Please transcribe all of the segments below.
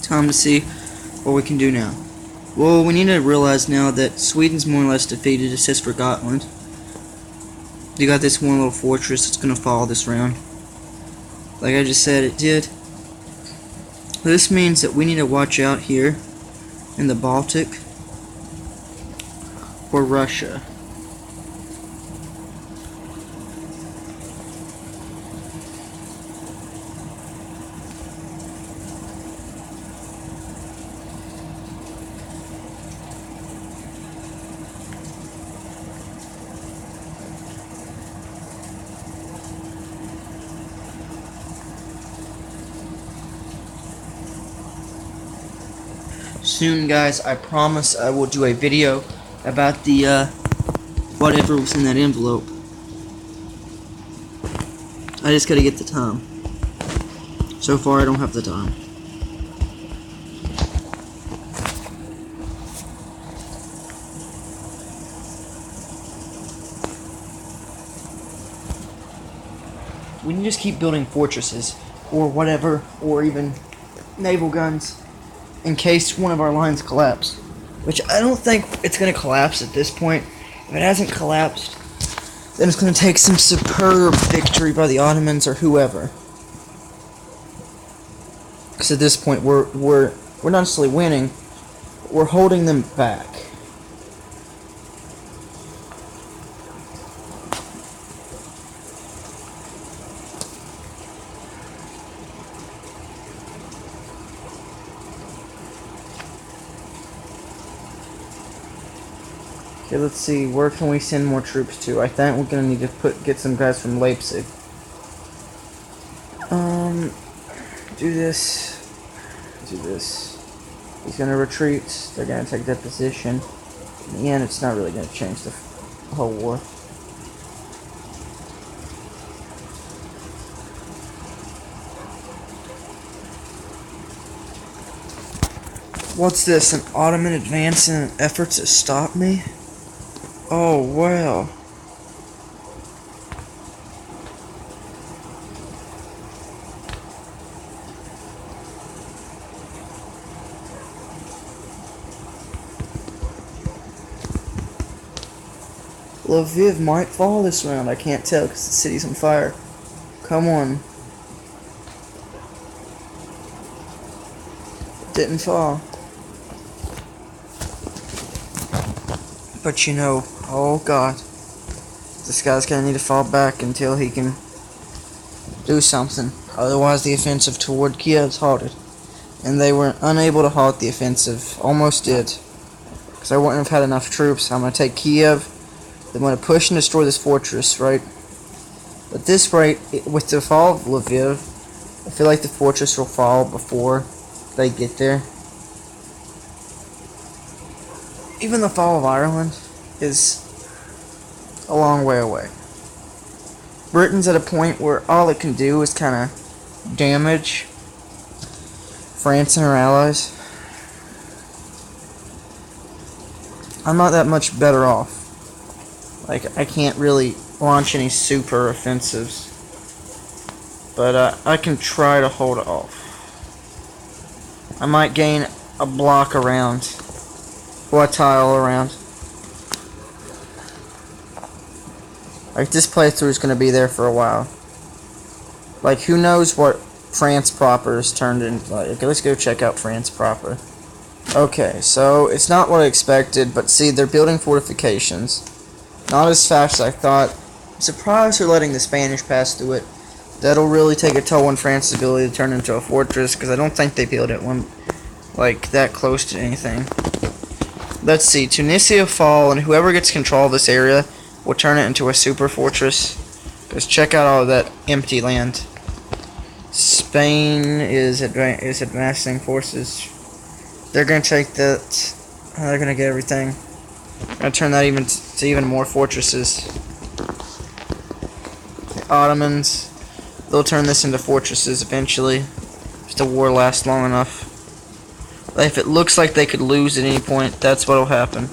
Time to see what we can do now. Well, we need to realize now that Sweden's more or less defeated. It says for Gotland. You got this one little fortress that's going to fall this round. Like I just said, it did. This means that we need to watch out here in the Baltic for Russia. Soon, guys, I promise I will do a video about the whatever was in that envelope. I just gotta get the time. So far I don't have the time. We need to just keep building fortresses or whatever, or even naval guns, in case one of our lines collapse, which I don't think it's going to collapse at this point. If it hasn't collapsed, then it's going to take some superb victory by the Ottomans or whoever. Because at this point, we're not necessarily winning, we're holding them back. Okay, let's see, where can we send more troops to? I think we're gonna need to get some guys from Leipzig. Do this. He's gonna retreat. They're gonna take that position. In the end, it's not really gonna change the whole war. What's this? An Ottoman advance in an effort to stop me? Oh, wow. Lviv might fall this round. I can't tell because the city's on fire. Come on. It didn't fall. But you know, oh god, this guy's gonna need to fall back until he can do something. Otherwise the offensive toward Kiev is halted. And they were unable to halt the offensive. Almost did. Because I wouldn't have had enough troops. I'm gonna take Kiev. I'm gonna push and destroy this fortress, right? But this rate, with the fall of Lviv, I feel like the fortress will fall before they get there. Even the fall of Ireland is a long way away. Britain's at a point where all it can do is kind of damage France and her allies. I'm not that much better off. Like, I can't really launch any super offensives. But I can try to hold it off. I might gain a block around. Or a tile around. Like, this playthrough is going to be there for a while. Like, who knows what France proper is turned into. Like, okay, let's go check out France proper. Okay, so it's not what I expected, but see, they're building fortifications. Not as fast as I thought. I'm surprised they're letting the Spanish pass through it. That'll really take a toll on France's ability to turn into a fortress, because I don't think they build it one like that close to anything. Let's see, Tunisia fall, and whoever gets control of this area will turn it into a super fortress. Because check out all of that empty land. Spain is advancing forces. They're going to take that. They're going to get everything. I'm going to turn that to even more fortresses. The Ottomans, they'll turn this into fortresses eventually. If the war lasts long enough. If it looks like they could lose at any point, that's what'll happen.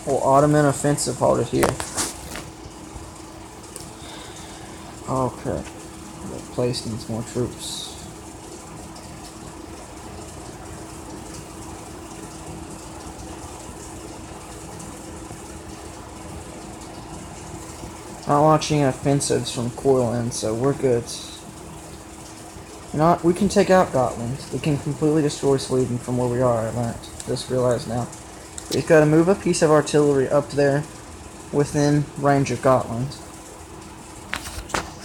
Well, Ottoman offensive halted here. Okay. The place needs more troops. Not launching offensives from Courland, so we're good. We can take out Gotland. We can completely destroy Sweden from where we are, I learned. Just realized now. We've got to move a piece of artillery up there within range of Gotland.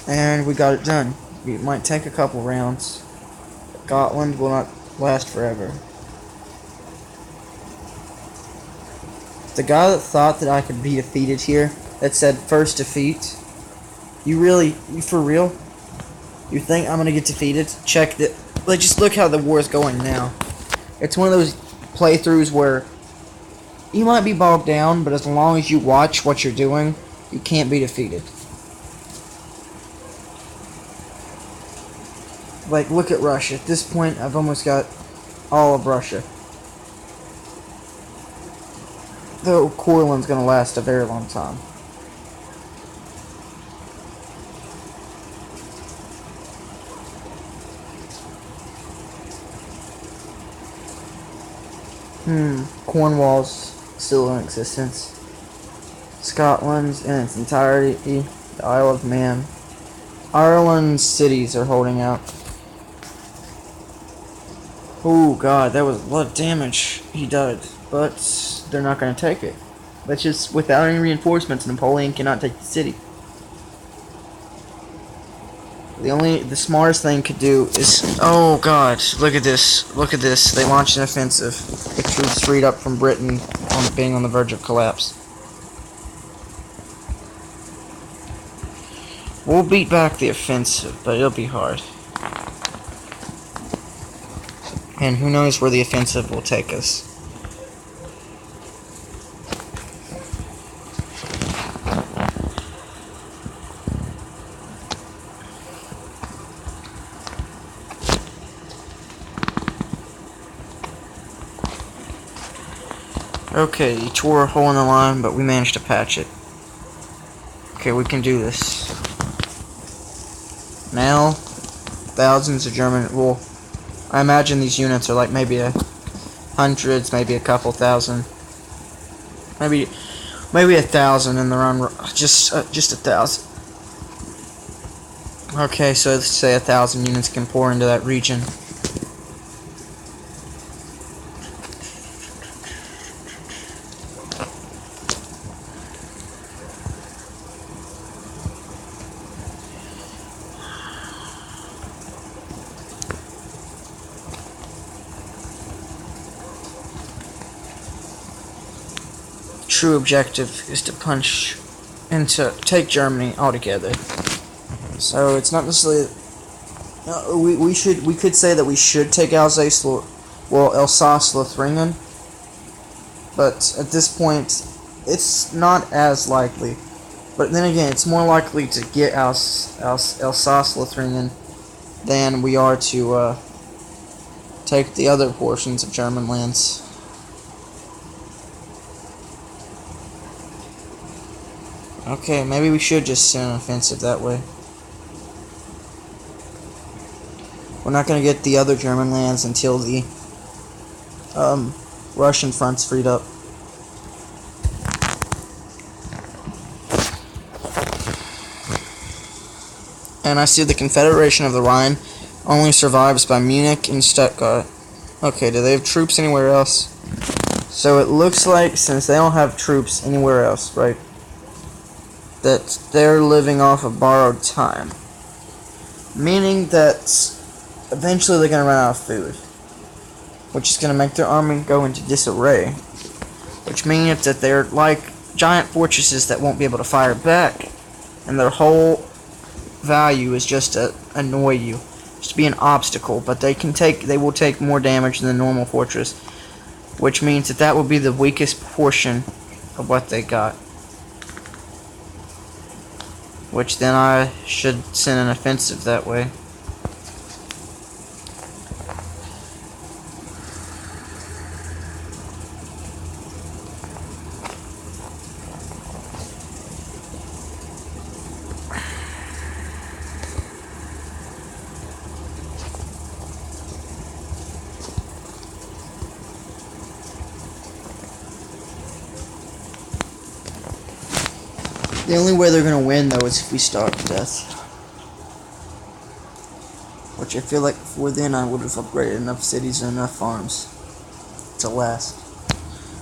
And we got it done. It might take a couple rounds. Gotland will not last forever. The guy that thought that I could be defeated here, that said first defeat, you for real? You think I'm gonna get defeated? Check that. Like, just look how the war is going now. It's one of those playthroughs where you might be bogged down, but as long as you watch what you're doing, you can't be defeated. Like, look at Russia. At this point, I've almost got all of Russia. Though Courland's gonna last a very long time. Cornwall's still in existence. Scotland's in its entirety. The Isle of Man. Ireland's cities are holding out. Oh god, that was a lot of damage. He died. But they're not going to take it. That's just, without any reinforcements, Napoleon cannot take the city. The smartest thing could do is, oh god, look at this, they launched an offensive. The troops freed up from Britain being on the verge of collapse. We'll beat back the offensive, but it'll be hard. And who knows where the offensive will take us. Okay, he tore a hole in the line, but we managed to patch it. Okay, we can do this. Now, thousands of German... Well, I imagine these units are like maybe hundreds, maybe a couple thousand. Maybe 1,000 in the run. Just 1,000. Okay, so let's say 1,000 units can pour into that region. True objective is to punch and to take Germany altogether. So it's not necessarily. We could say that we should take Alsace-Lotharingen, but at this point, it's not as likely. But then again, it's more likely to get Alsace-Lotharingen than we are to take the other portions of German lands. Okay, maybe we should just send an offensive that way. We're not going to get the other German lands until the Russian front's freed up. And I see the Confederation of the Rhine only survives by Munich and Stuttgart. Okay, do they have troops anywhere else? So it looks like, since they don't have troops anywhere else, right, that they're living off of borrowed time. Meaning that eventually they're going to run out of food, which is going to make their army go into disarray, which means that they're like giant fortresses that won't be able to fire back, and their whole value is just to annoy you, just to be an obstacle. But they will take more damage than the normal fortress, which means that will be the weakest portion of what they got. Which then I should send an offensive that way. The only way they're gonna win though is if we starve to death. Which I feel like before then I would have upgraded enough cities and enough farms to last.